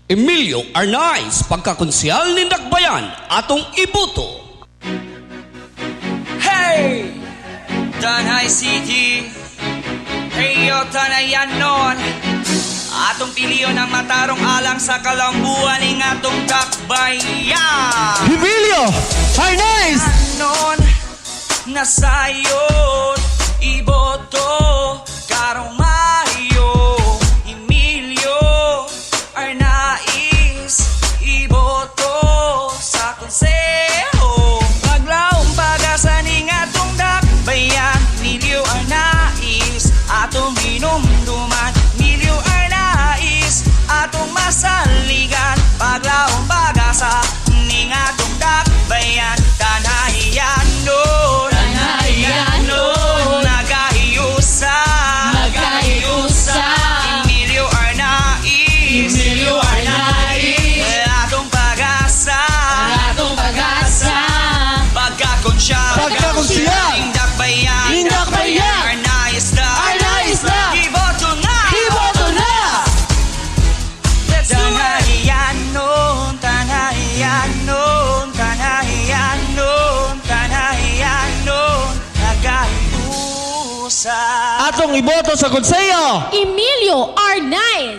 Emilio Arnaiz, pagkakonsyal ni Dakbayan, atong ibuto. Hey! Tanay City, heyo tanayan nun. Atong piliyo ng matarong alang sa kalambuan ng atong Dakbayan. Emilio Arnaiz! Anon, nasayot, iboto, karong Mayo. Emilio Arnaiz, iboto sa konseho. Paglaong pagasan ng atong Dakbayan. Emilio Arnaiz, atong hinumduman. Emilio Arnaiz, atong masaligan. Paglaong pagasa ng atong Dakbayan. Tanayan nun, nagahiyusa, Emilio Arnaiz, atong pag-asa, pagkakonsya, Pagkakonsyal. Dakbayan, Arnaiz na, iboto na, let's do it. Tanayan nun, nagahiyusa. Atong iboto sa konseyo. Emilio Arnaiz.